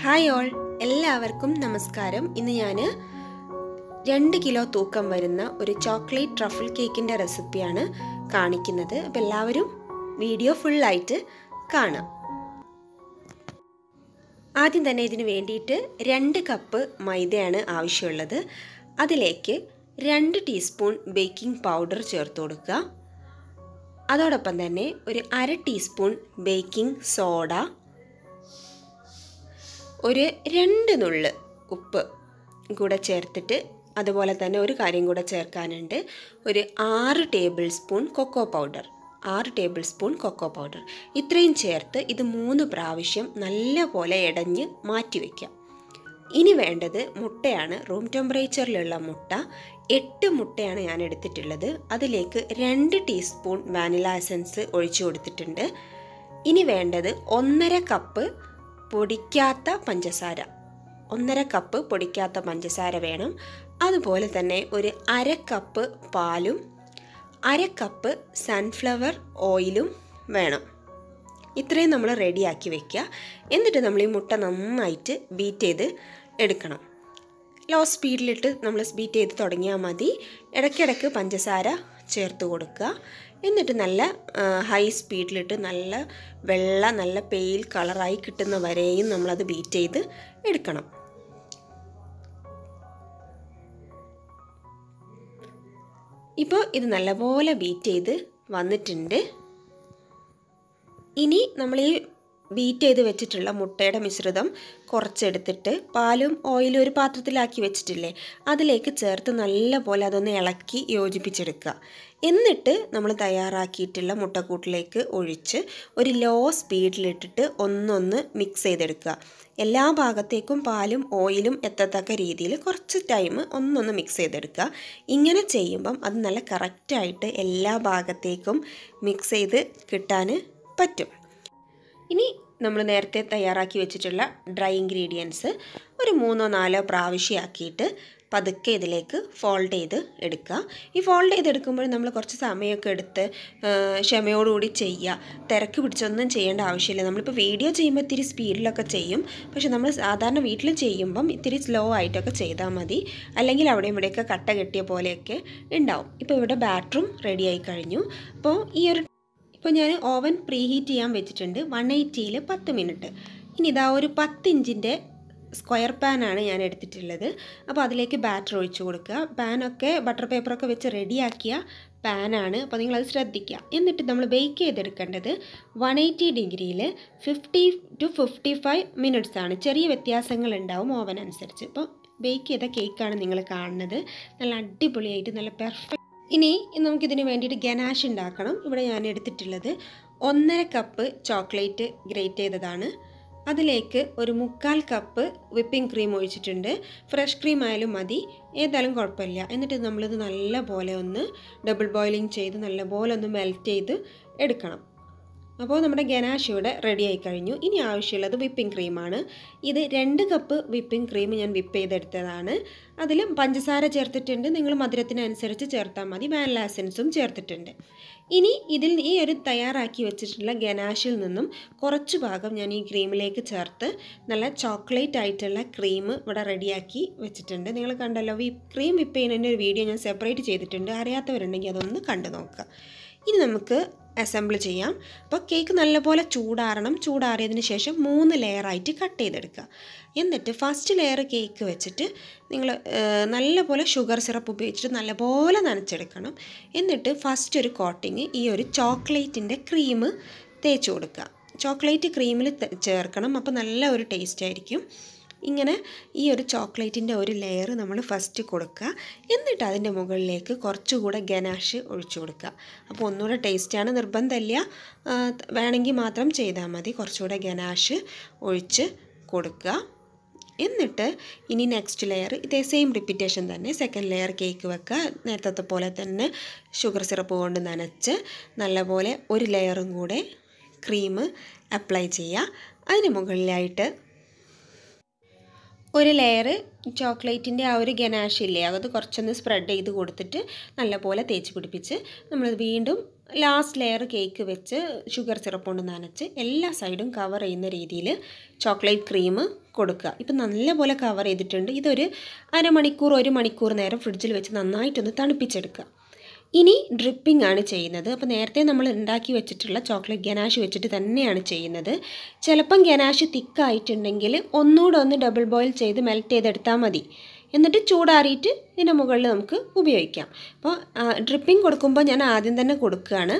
Hi all, എല്ലാവർക്കും നമസ്കാരം. ഇന്ന് ഞാൻ 2 കിലോ തൂക്കം വരുന്ന ഒരു ചോക്ലേറ്റ് ട്രഫിൾ കേക്കിൻ്റെ റെസിപ്പിയാണ് കാണിക്കുന്നത്. അപ്പോൾ എല്ലാവരും വീഡിയോ ഫുള്ളായിട്ട് കാണാം. ആദ്യം തന്നെ ഇതിന് വേണ്ടിയിട്ട് 2 കപ്പ് മൈദയാണ് ആവശ്യമുള്ളത്. അതിലേക്ക് 2 ടീസ്പൂൺ ബേക്കിംഗ് പൗഡർ ചേർത്ത് കൊടുക്കുക. അതോടൊപ്പം തന്നെ ഒരു 1/2 ടീസ്പൂൺ ബേക്കിംഗ് സോഡ, ഒരു 2 നുള്ള് ഉപ്പ് കൂടെ ചേർത്തിട്ട്, അതുപോലെ തന്നെ ഒരു കാര്യം കൂടെ ചേർക്കാനുണ്ട്, ഒരു 6 ടേബിൾ സ്പൂൺ കൊക്കോ പൗഡർ. ഇത്രയും ചേർത്ത് ഇത് 3 പ്രാവശ്യം നല്ല പോലെ ഇടഞ്ഞ് മാറ്റി വയ്ക്കാം. ഇനി വേണ്ടത് മുട്ടയാണ്. റൂം ടെമ്പറേച്ചറിലുള്ള മുട്ട 8 മുട്ടയാണ് ഞാൻ എടുത്തിട്ടുള്ളത്. അതിലേക്ക് 2 ടീസ്പൂൺ വാനില എസൻസ് ഒഴിച്ചു കൊടുത്തിട്ടുണ്ട്. ഇനി വേണ്ടത് 1/2 കപ്പ് പൊടിക്കാത്ത പഞ്ചസാര വേണം. അതുപോലെ തന്നെ ഒരു 1/2 കപ്പ് പാലും 1/2 കപ്പ് സൺഫ്ലവർ ഓയിലും വേണം. ഇത്രയും നമ്മൾ റെഡിയാക്കി വെക്കുക. എന്നിട്ട് നമ്മൾ ഈ മുട്ട നന്നായിട്ട് ബീറ്റ് ചെയ്ത് എടുക്കണം. ലോ സ്പീഡിലിട്ട് നമ്മൾ ബീറ്റ് ചെയ്ത് തുടങ്ങിയാൽ മതി. ഇടയ്ക്കിടയ്ക്ക് പഞ്ചസാര ചേർത്ത് കൊടുക്കുക. എന്നിട്ട് നല്ല ഹൈ സ്പീഡിലിട്ട് നല്ല പെയിൽ കളറായി കിട്ടുന്ന വരെയും നമ്മളത് ബീറ്റ് ചെയ്ത് എടുക്കണം. ഇപ്പോൾ ഇത് നല്ലപോലെ ബീറ്റ് ചെയ്ത് വന്നിട്ടുണ്ട്. ഇനി നമ്മൾ ഈ ബീറ്റ് ചെയ്ത് വെച്ചിട്ടുള്ള മുട്ടയുടെ മിശ്രിതം കുറച്ചെടുത്തിട്ട് പാലും ഓയിലും ഒരു പാത്രത്തിലാക്കി വെച്ചിട്ടില്ലേ, അതിലേക്ക് ചേർത്ത് നല്ലപോലെ അതൊന്ന് ഇളക്കി യോജിപ്പിച്ചെടുക്കുക. എന്നിട്ട് നമ്മൾ തയ്യാറാക്കിയിട്ടുള്ള മുട്ടക്കൂട്ടിലേക്ക് ഒഴിച്ച് ഒരു ലോ സ്പീഡിലിട്ടിട്ട് ഒന്നൊന്ന് മിക്സ് ചെയ്തെടുക്കുക. എല്ലാ ഭാഗത്തേക്കും പാലും ഓയിലും എത്തത്തക്ക രീതിയിൽ കുറച്ച് ടൈം ഒന്നൊന്ന് മിക്സ് ചെയ്തെടുക്കുക. ഇങ്ങനെ ചെയ്യുമ്പം അത് നല്ല കറക്റ്റായിട്ട് എല്ലാ ഭാഗത്തേക്കും മിക്സ് ചെയ്ത് കിട്ടാൻ പറ്റും. ഇനി നമ്മൾ നേരത്തെ തയ്യാറാക്കി വെച്ചിട്ടുള്ള ഡ്രൈ ഇൻഗ്രീഡിയൻസ് ഒരു 3-4 പ്രാവശ്യമാക്കിയിട്ട് പതുക്കെ ഇതിലേക്ക് ഫോൾഡ് ചെയ്ത് എടുക്കുക. ഈ ഫോൾഡ് ചെയ്തെടുക്കുമ്പോൾ നമ്മൾ കുറച്ച് സമയമൊക്കെ എടുത്ത് ക്ഷമയോടുകൂടി ചെയ്യുക. തിരക്ക് പിടിച്ചൊന്നും ചെയ്യേണ്ട ആവശ്യമില്ല. നമ്മളിപ്പോൾ വീഡിയോ ചെയ്യുമ്പോൾ ഇത്തിരി സ്പീഡിലൊക്കെ ചെയ്യും. പക്ഷെ നമ്മൾ സാധാരണ വീട്ടിൽ ചെയ്യുമ്പം ഇത്തിരി സ്ലോ ആയിട്ടൊക്കെ ചെയ്താൽ മതി. അല്ലെങ്കിൽ അവിടെയും ഇവിടെയൊക്കെ കട്ട കെട്ടിയ പോലെയൊക്കെ ഉണ്ടാവും. ഇപ്പോൾ ഇവിടെ ബാറ്ററും റെഡിയായി കഴിഞ്ഞു. ഇപ്പോൾ ഞാൻ ഓവൻ പ്രീഹീറ്റ് ചെയ്യാൻ വെച്ചിട്ടുണ്ട് 180-ൽ 10 മിനിറ്റ്. ഇനി ഇതാ ഒരു 10 ഇഞ്ചിൻ്റെ സ്ക്വയർ പാനാണ് ഞാൻ എടുത്തിട്ടുള്ളത്. അപ്പോൾ അതിലേക്ക് ബാറ്റർ ഒഴിച്ചു കൊടുക്കുക. പാനൊക്കെ ബട്ടർ പേപ്പറൊക്കെ വെച്ച് റെഡിയാക്കിയ പാനാണ്. അപ്പോൾ നിങ്ങളത് ശ്രദ്ധിക്കുക. എന്നിട്ട് നമ്മൾ ബേക്ക് ചെയ്തെടുക്കേണ്ടത് 180 ഡിഗ്രിയിൽ 50 to 55 മിനിറ്റ്സ് ആണ്. ചെറിയ വ്യത്യാസങ്ങൾ ഉണ്ടാവും ഓവൻ അനുസരിച്ച്. അപ്പോൾ ബേക്ക് ചെയ്ത കേക്കാണ് നിങ്ങൾ കാണുന്നത്. നല്ല അടിപൊളിയായിട്ട് നല്ല പെർഫെക്റ്റ്. ഇനി നമുക്കിതിന് വേണ്ടിയിട്ട് ഗനാഷ് ഉണ്ടാക്കണം. ഇവിടെ ഞാൻ എടുത്തിട്ടുള്ളത് 1/2 കപ്പ് ചോക്ലേറ്റ് ഗ്രേറ്റ് ചെയ്തതാണ്. അതിലേക്ക് ഒരു 3/4 കപ്പ് വിപ്പിംഗ് ക്രീം ഒഴിച്ചിട്ടുണ്ട്. ഫ്രഷ് ക്രീം ആയാലും മതി, ഏതായാലും കുഴപ്പമില്ല. എന്നിട്ട് നമ്മളിത് നല്ലപോലെ ഒന്ന് ഡബിൾ ബോയിലിംഗ് ചെയ്ത് നല്ലപോലെ ഒന്ന് മെൽറ്റ് ചെയ്ത് എടുക്കണം. അപ്പോൾ നമ്മുടെ ഗനാഷ് ഇവിടെ റെഡി ആയി കഴിഞ്ഞു. ഇനി ആവശ്യമുള്ളത് വിപ്പിംഗ് ക്രീമാണ്. ഇത് 2 കപ്പ് വിപ്പിംഗ് ക്രീം ഞാൻ വിപ്പ് ചെയ്തെടുത്തതാണ്. അതിൽ പഞ്ചസാര ചേർത്തിട്ടുണ്ട്. നിങ്ങൾ മധുരത്തിനനുസരിച്ച് ചേർത്താൽ മതി. വാനില എസൻസും ചേർത്തിട്ടുണ്ട്. ഇനി ഈ ഒരു തയ്യാറാക്കി വെച്ചിട്ടുള്ള ഗനാഷിൽ നിന്നും കുറച്ച് ഭാഗം ഞാൻ ഈ ക്രീമിലേക്ക് ചേർത്ത് നല്ല ചോക്ലേറ്റ് ആയിട്ടുള്ള ക്രീം ഇവിടെ റെഡിയാക്കി വെച്ചിട്ടുണ്ട്. നിങ്ങൾ കണ്ടല്ലോ, ക്രീം വിപ്പ് ചെയ്യുന്നതിൻ്റെ ഒരു വീഡിയോ ഞാൻ സെപ്പറേറ്റ് ചെയ്തിട്ടുണ്ട്. അറിയാത്തവരുണ്ടെങ്കിൽ അതൊന്ന് കണ്ടു നോക്കുക. ഇനി നമുക്ക് അസംബിൾ ചെയ്യാം. അപ്പോൾ കേക്ക് നല്ലപോലെ ചൂടാറിയതിന് ശേഷം 3 ലെയറായിട്ട് കട്ട് ചെയ്തെടുക്കുക. എന്നിട്ട് ഫസ്റ്റ് ലെയർ കേക്ക് വെച്ചിട്ട് നിങ്ങൾ നല്ലപോലെ ഷുഗർ സിറപ്പ് ഉപയോഗിച്ചിട്ട് നല്ലപോലെ നനച്ചെടുക്കണം. എന്നിട്ട് ഫസ്റ്റ് ഒരു കോട്ടിങ് ഈ ഒരു ചോക്ലേറ്റിൻ്റെ ക്രീം തേച്ച് കൊടുക്കുക. ചോക്ലേറ്റ് ക്രീമിൽ ചേർക്കണം. അപ്പോൾ നല്ല ഒരു ടേസ്റ്റ് ആയിരിക്കും. ഇങ്ങനെ ഈ ഒരു ചോക്ലേറ്റിൻ്റെ ഒരു ലെയർ നമ്മൾ ഫസ്റ്റ് കൊടുക്കുക. എന്നിട്ട് അതിൻ്റെ മുകളിലേക്ക് കുറച്ചുകൂടെ ഗനാഷ് ഒഴിച്ചു കൊടുക്കുക. അപ്പോൾ ഒന്നുകൂടെ ടേസ്റ്റാണ്, നിർബന്ധമില്ല, വേണമെങ്കിൽ മാത്രം ചെയ്താൽ മതി. കുറച്ചുകൂടെ ഗനാഷ് ഒഴിച്ച് കൊടുക്കുക. എന്നിട്ട് ഇനി നെക്സ്റ്റ് ലെയർ ഇതേ സെയിം റിപ്പീറ്റേഷൻ തന്നെ. സെക്കൻഡ് ലെയർ കേക്ക് വെക്കുക. നേരത്തെ പോലെ തന്നെ ഷുഗർ സിറപ്പ് കൊണ്ട് നനച്ച് നല്ലപോലെ ഒരു ലെയറും കൂടെ ക്രീം അപ്ലൈ ചെയ്യുക. അതിന് മുകളിലായിട്ട് ഒരു ലെയർ ചോക്ലേറ്റിൻ്റെ ആ ഒരു ഗനാഷ് ഇല്ലേ, അത് കുറച്ചൊന്ന് സ്പ്രെഡ് ചെയ്ത് കൊടുത്തിട്ട് നല്ലപോലെ തേച്ച് പിടിപ്പിച്ച് നമ്മൾ വീണ്ടും ലാസ്റ്റ് ലെയർ കേക്ക് വെച്ച് ഷുഗർ സിറപ്പ് കൊണ്ട് നനച്ച് എല്ലാ സൈഡും കവർ ചെയ്യുന്ന രീതിയിൽ ചോക്ലേറ്റ് ക്രീം കൊടുക്കുക. ഇപ്പം നല്ലപോലെ കവർ ചെയ്തിട്ടുണ്ട്. ഇതൊരു അരമണിക്കൂർ 1 മണിക്കൂർ നേരം ഫ്രിഡ്ജിൽ വെച്ച് നന്നായിട്ടൊന്ന് തണുപ്പിച്ചെടുക്കുക. ഇനി ഡ്രിപ്പിംഗ് ആണ് ചെയ്യുന്നത്. അപ്പോൾ നേരത്തെ നമ്മൾ ഉണ്ടാക്കി വെച്ചിട്ടുള്ള ചോക്ലേറ്റ് ഗനാഷ് വെച്ചിട്ട് തന്നെയാണ് ചെയ്യുന്നത്. ചിലപ്പം ഗനാഷ് തിക്കായിട്ടുണ്ടെങ്കിൽ ഒന്നുകൂടെ ഒന്ന് ഡബിൾ ബോയിൽ ചെയ്ത് മെൽറ്റ് ചെയ്തെടുത്താൽ മതി. എന്നിട്ട് ചൂടാറിയിട്ട് ഇതിൻ്റെ മുകളിൽ നമുക്ക് ഉപയോഗിക്കാം. അപ്പോൾ ഡ്രിപ്പിംഗ് കൊടുക്കുമ്പോൾ ഞാൻ ആദ്യം തന്നെ കൊടുക്കുകയാണ്,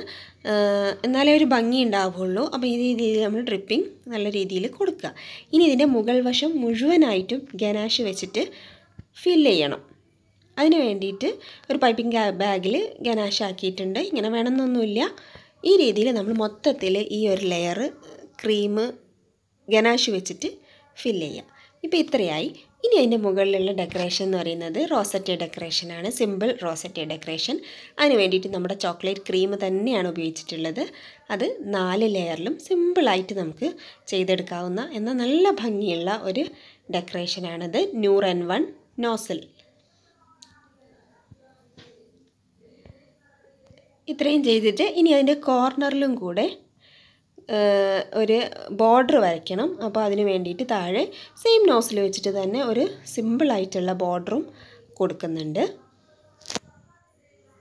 എന്നാലേ ഒരു ഭംഗി ഉണ്ടാവുള്ളൂ. അപ്പോൾ ഈ രീതിയിൽ നമ്മൾ ഡ്രിപ്പിംഗ് നല്ല രീതിയിൽ കൊടുക്കുക. ഇനി ഇതിൻ്റെ മുകൾ വശം മുഴുവനായിട്ടും ഗനാഷ് വെച്ചിട്ട് ഫില്ല് ചെയ്യണം. അതിന് വേണ്ടിയിട്ട് ഒരു പൈപ്പിംഗ് ബാഗിൽ ഗനാഷ് ആക്കിയിട്ടുണ്ട്. ഇങ്ങനെ വേണമെന്നൊന്നുമില്ല. ഈ രീതിയിൽ നമ്മൾ മൊത്തത്തിൽ ഈ ഒരു ലെയർ ക്രീം ഗനാഷ് വെച്ചിട്ട് ഫില്ല് ചെയ്യുക. ഇപ്പോൾ ഇത്രയായി. ഇനി അതിൻ്റെ മുകളിലുള്ള ഡെക്കറേഷൻ എന്ന് പറയുന്നത് റോസറ്റേ ഡെക്കറേഷനാണ്. Simple റോസറ്റേ decoration. അതിന് വേണ്ടിയിട്ട് നമ്മുടെ ചോക്ലേറ്റ് ക്രീം തന്നെയാണ് ഉപയോഗിച്ചിട്ടുള്ളത്. അത് 4 ലെയറിലും സിമ്പിളായിട്ട് നമുക്ക് ചെയ്തെടുക്കാവുന്ന എന്നാൽ നല്ല ഭംഗിയുള്ള ഒരു ഡെക്കറേഷനാണിത്. Newer N1 nozzle. ഇത്രയും ചെയ്തിട്ട് ഇനി അതിൻ്റെ കോർണറിലും കൂടെ ഒരു ബോർഡർ വരയ്ക്കണം. അപ്പോൾ അതിന് വേണ്ടിയിട്ട് താഴെ സെയിം നോസിൽ വെച്ചിട്ട് തന്നെ ഒരു സിമ്പിളായിട്ടുള്ള ബോർഡറും കൊടുക്കുന്നുണ്ട്.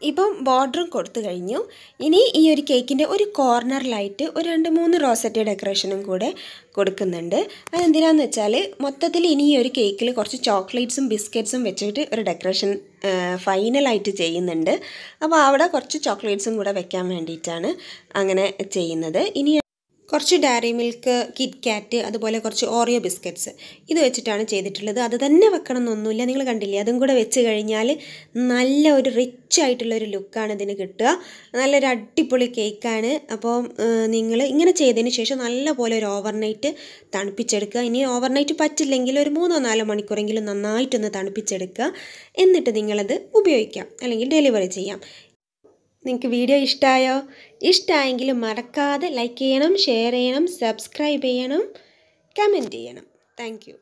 ഇപ്പം ബോർഡറും കൊടുത്തു കഴിഞ്ഞു. ഇനി ഈ ഒരു കേക്കിൻ്റെ ഒരു കോർണറിലായിട്ട് ഒരു 2-3 റോസറ്റേ ഡെക്കറേഷനും കൂടെ കൊടുക്കുന്നുണ്ട്. അതെന്തിനാന്ന് വെച്ചാൽ മൊത്തത്തിൽ ഇനി ഈ ഒരു കേക്കിൽ കുറച്ച് ചോക്ലേറ്റ്സും ബിസ്ക്കറ്റ്സും വെച്ചിട്ട് ഒരു ഡെക്കറേഷൻ ഫൈനലായിട്ട് ചെയ്യുന്നുണ്ട്. അപ്പോൾ അവിടെ കുറച്ച് ചോക്ലേറ്റ്സും കൂടെ വെക്കാൻ വേണ്ടിയിട്ടാണ് അങ്ങനെ ചെയ്യുന്നത്. ഇനി കുറച്ച് ഡയറി മിൽക്ക്, കിറ്റ് കാറ്റ്, അതുപോലെ കുറച്ച് ഓറിയോ ബിസ്ക്കറ്റ്സ് ഇത് വെച്ചിട്ടാണ് ചെയ്തിട്ടുള്ളത്. അത് തന്നെ വെക്കണം എന്നൊന്നുമില്ല. നിങ്ങൾ കണ്ടില്ലേ, അതും കൂടെ വെച്ച് കഴിഞ്ഞാൽ നല്ല ഒരു റിച്ച് ആയിട്ടുള്ളൊരു ലുക്കാണ് ഇതിന് കിട്ടുക. നല്ലൊരു അടിപൊളി കേക്കാണ്. അപ്പോൾ നിങ്ങൾ ഇങ്ങനെ ചെയ്തതിന് ശേഷം നല്ലപോലെ ഒരു ഓവർനൈറ്റ് തണുപ്പിച്ചെടുക്കുക. ഇനി ഓവർനൈറ്റ് പറ്റില്ലെങ്കിൽ ഒരു 3-4 മണിക്കൂറെങ്കിലും നന്നായിട്ടൊന്ന് തണുപ്പിച്ചെടുക്കുക. എന്നിട്ട് നിങ്ങളത് ഉപയോഗിക്കാം അല്ലെങ്കിൽ ഡെലിവറി ചെയ്യാം. നിങ്ങൾക്ക് വീഡിയോ ഇഷ്ടമായോ? ഇഷ്ടമായെങ്കിൽ മറക്കാതെ ലൈക്ക് ചെയ്യണം, ഷെയർ ചെയ്യണം, സബ്സ്ക്രൈബ് ചെയ്യണം, കമൻറ്റ് ചെയ്യണം. Thank you.